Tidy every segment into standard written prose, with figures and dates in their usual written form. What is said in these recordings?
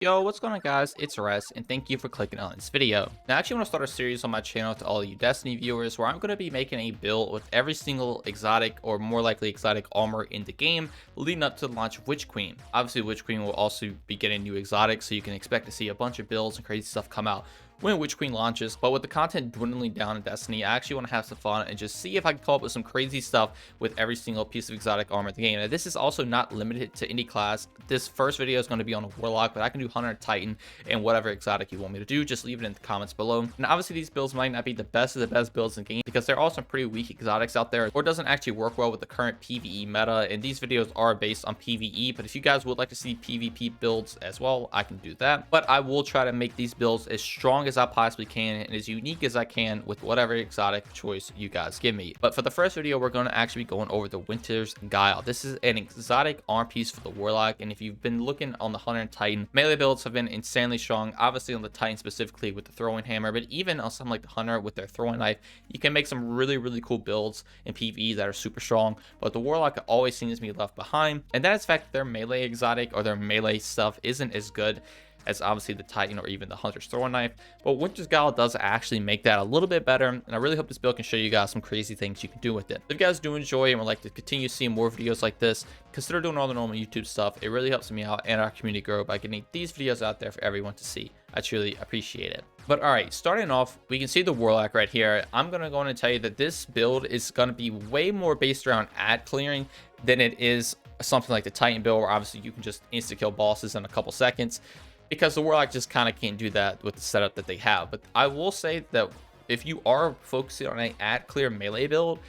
Yo, what's going on guys? It's Rest, and thank you for clicking on this video. Now I actually want to start a series on my channel to all you Destiny viewers where I'm going to be making a build with every single exotic or more likely exotic armor in the game leading up to the launch of Witch Queen. Obviously Witch Queen will also be getting new exotics, so you can expect to see a bunch of builds and crazy stuff come out when Witch Queen launches. But with the content dwindling down in Destiny, I actually want to have some fun and just see if I can come up with some crazy stuff with every single piece of exotic armor in the game. Now, this is also not limited to any class. This first video is going to be on a warlock, but I can do hunter, titan, and whatever exotic you want me to do. Just leave it in the comments below. And obviously these builds might not be the best of the best builds in the game because there are some pretty weak exotics out there, or doesn't actually work well with the current PvE meta. And these videos are based on PvE, but if you guys would like to see PvP builds as well, I can do that. But I will try to make these builds as strong as I possibly can and as unique as I can with whatever exotic choice you guys give me. But for the first video, we're going to actually be going over the Winter's Guile. This is an exotic arm piece for the warlock, and if you've been looking on the hunter and titan, melee builds have been insanely strong. Obviously on the titan specifically with the throwing hammer, but even on something like the hunter with their throwing knife, you can make some really cool builds in PvE that are super strong. But the warlock always seems to be left behind, and that is the fact that their melee exotic or their melee stuff isn't as good as obviously the titan or even the hunter's throwing knife. But Winter's Guile does actually make that a little bit better, and I really hope this build can show you guys some crazy things you can do with it. If you guys do enjoy and would like to continue seeing more videos like this, consider doing all the normal YouTube stuff. It really helps me out and our community grow by getting these videos out there for everyone to see. I truly appreciate it. But all right, starting off, we can see the warlock right here. I'm gonna go on and tell you that this build is gonna be way more based around ad clearing than it is something like the titan build, where obviously you can just insta kill bosses in a couple seconds, because the warlock just kind of can't do that with the setup that they have. But I will say that if you are focusing on an ad clear melee build,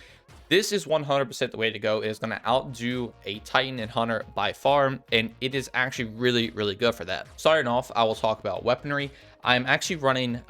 this is 100% the way to go. It is going to outdo a titan and hunter by far, and it is actually really good for that. Starting off, I will talk about weaponry. I'm actually running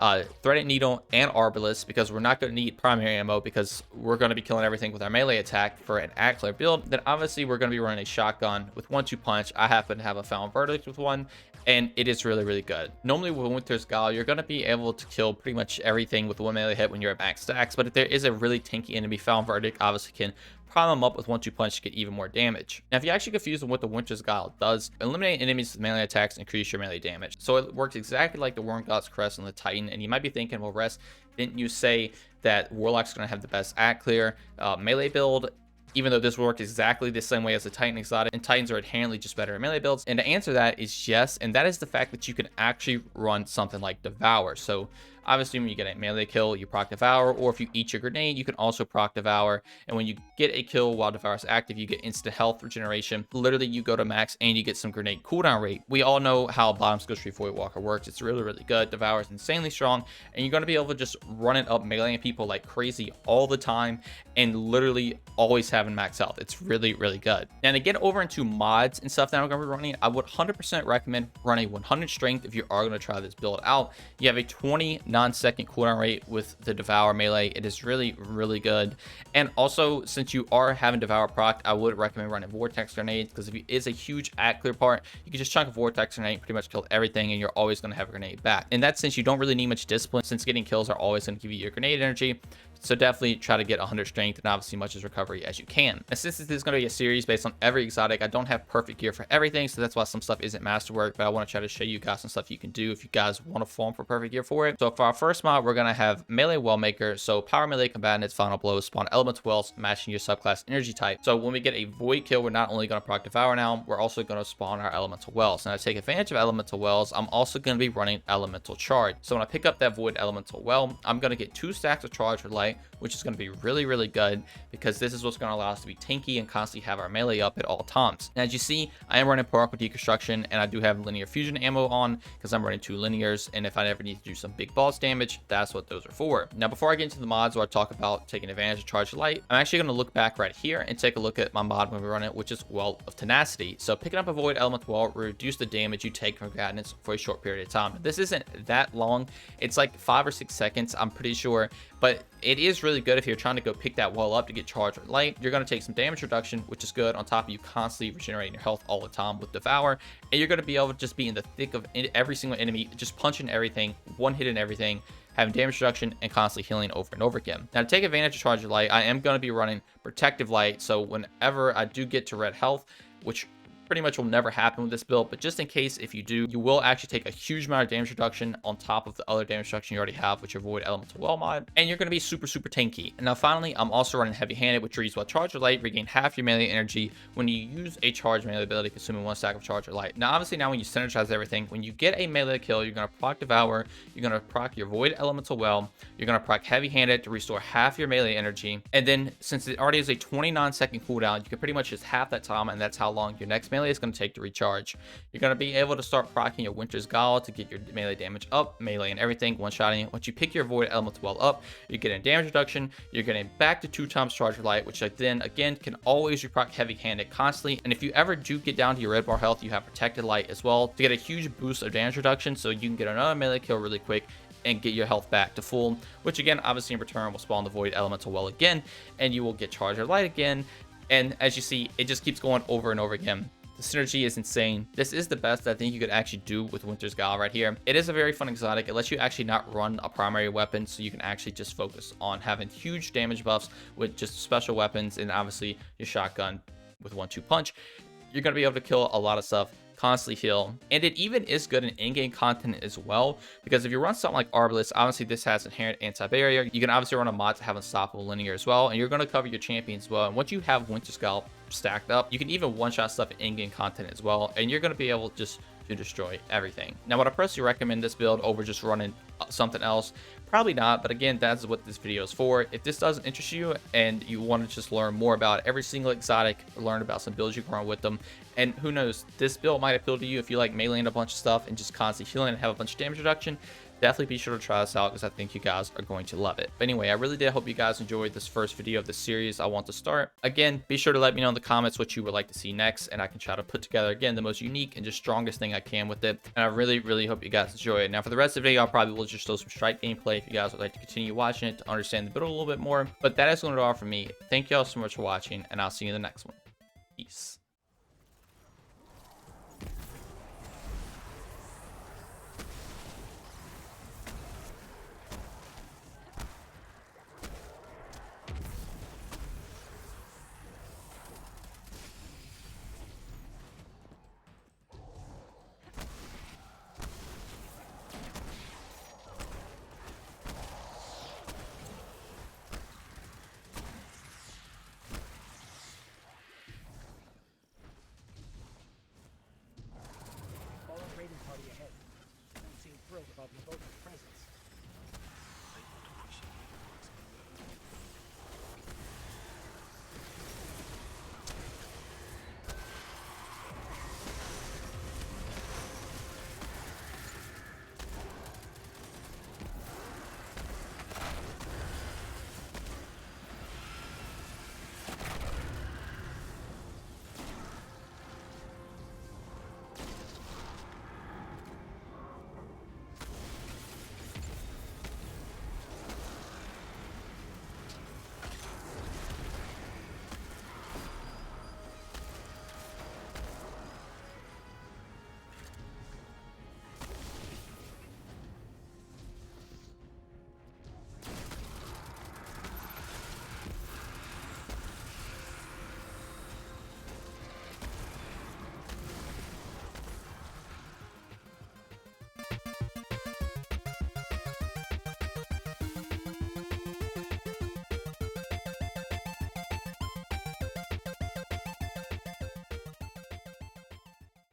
threaded needle and arbalist because we're not going to need primary ammo, because we're going to be killing everything with our melee attack for an ad clear build. Then obviously we're going to be running a shotgun with 1-2 punch. I happen to have a found verdict with one, and it is really good. Normally with Winter's Guile, you're going to be able to kill pretty much everything with one melee hit when you're at max stacks, but if there is a really tanky enemy, found verdict obviously can prime them up with 1-2 punch to get even more damage. Now if you actually confuse them, what the Winter's Guile does, eliminate enemies with melee attacks, increase your melee damage. So it works exactly like the Worm God's Crest on the titan. And you might be thinking, well, Rest, didn't you say that warlock's going to have the best ad clear melee build? Even though this works exactly the same way as the titan exotic, and titans are inherently just better at melee builds. And the answer to that is yes, and that is the fact that you can actually run something like Devour. So obviously when you get a melee kill, you proc Devour, or if you eat your grenade, you can also proc Devour. And when you get a kill while Devour is active, you get instant health regeneration. Literally you go to max and you get some grenade cooldown rate. We all know how bottom skill tree Void Walker works. It's really good. Devour is insanely strong, and you're going to be able to just run it up, meleeing people like crazy all the time, and literally always having max health. It's really good. Now to get over into mods and stuff that I'm going to be running, I would 100% recommend running 100 strength if you are going to try this build out. You have a 20 non-second cooldown rate with the Devour melee. It is really good. And also, since you are having Devour proc, I would recommend running Vortex Grenades, because if it is a huge ad clear part, you can just chunk a Vortex Grenade, pretty much kill everything, and you're always going to have a grenade back. In that sense, you don't really need much discipline, since getting kills are always going to give you your grenade energy. So definitely try to get 100 strength and obviously much as recovery as you can. And since this is going to be a series based on every exotic, I don't have perfect gear for everything, so that's why some stuff isn't masterwork, but I want to try to show you guys some stuff you can do if you guys want to farm for perfect gear for it. So for our first mod, we're going to have melee wellmaker. So power melee combatants, final blows, spawn elemental wells, matching your subclass energy type. So when we get a void kill, we're not only going to proc Devour now, we're also going to spawn our elemental wells. Now to take advantage of elemental wells, I'm also going to be running elemental charge. So when I pick up that void elemental well, I'm going to get 2 stacks of charge for light, which is going to be really good, because this is what's going to allow us to be tanky and constantly have our melee up at all times. And as you see, I am running Particle Deconstruction, and I do have linear fusion ammo on because I'm running 2 linears, and if I ever need to do some big boss damage, that's what those are for. Now before I get into the mods where I talk about taking advantage of Charge Light, I'm actually going to look back right here and take a look at my mod when we run it, which is Well of Tenacity. So picking up a Void Elemental Well will reduce the damage you take from Guidance for a short period of time. This isn't that long, it's like 5 or 6 seconds, I'm pretty sure, but it is really good if you're trying to go pick that well up to get charged with light. You're going to take some damage reduction, which is good, on top of you constantly regenerating your health all the time with Devour, and you're going to be able to just be in the thick of every single enemy, just punching everything, one hit in everything, having damage reduction, and constantly healing over and over again. Now to take advantage of Charge Light, I am going to be running Protective Light, so whenever I do get to red health, which pretty much will never happen with this build, but just in case if you do, you will actually take a huge amount of damage reduction on top of the other damage reduction you already have with your Void Elemental Well mod, and you're going to be super tanky. And now finally, I'm also running Heavy Handed, which reads while Charge Your Light, regain half your melee energy when you use a charge melee ability, consuming 1 stack of Charge Your Light. Now obviously, now when you synergize everything, when you get a melee kill, you're going to proc Devour, you're going to proc your Void Elemental Well, you're going to proc Heavy Handed to restore half your melee energy, and then since it already is a 29-second cooldown, you can pretty much just half that time, and that's how long your next melee is going to take to recharge. You're going to be able to start proccing your Winter's Guile to get your melee damage up, melee and everything, one-shotting it. Once you pick your Void Elemental Well up, you're getting damage reduction, you're getting back to 2 times Charge Your Light, which then again can always reproc Heavy Handed constantly. And if you ever do get down to your red bar health, you have Protected Light as well to get a huge boost of damage reduction, so you can get another melee kill really quick and get your health back to full, which again obviously in return will spawn the Void Elemental Well again, and you will get Charge Your Light again. And as you see, it just keeps going over and over again. The synergy is insane. This is the best I think you could actually do with Winter's Guile right here. It is a very fun exotic. It lets you actually not run a primary weapon, so you can actually just focus on having huge damage buffs with just special weapons, and obviously your shotgun with 1-2 punch. You're going to be able to kill a lot of stuff, constantly heal, and it even is good in in-game content as well, because if you run something like Arbalest, obviously this has inherent anti-barrier. You can obviously run a mod to have unstoppable linear as well, and you're going to cover your champions as well. And once you have Winter's Guile stacked up, you can even one-shot stuff in in-game content as well, and you're going to be able just to destroy everything. Now, would I personally recommend this build over just running something else? Probably not, but again, that's what this video is for. If this doesn't interest you and you want to just learn more about every single exotic, learn about some builds you can run with them, and who knows, this build might appeal to you if you like meleeing a bunch of stuff and just constantly healing and have a bunch of damage reduction. Definitely be sure to try this out, because I think you guys are going to love it. But anyway, I really did hope you guys enjoyed this first video of the series I want to start. Again, be sure to let me know in the comments what you would like to see next, and I can try to put together, again, the most unique and just strongest thing I can with it. And I really hope you guys enjoy it. Now, for the rest of the video, I'll probably will just show some strike gameplay if you guys would like to continue watching it to understand the build a little bit more. But that is going to do all for me. Thank you all so much for watching, and I'll see you in the next one. Peace.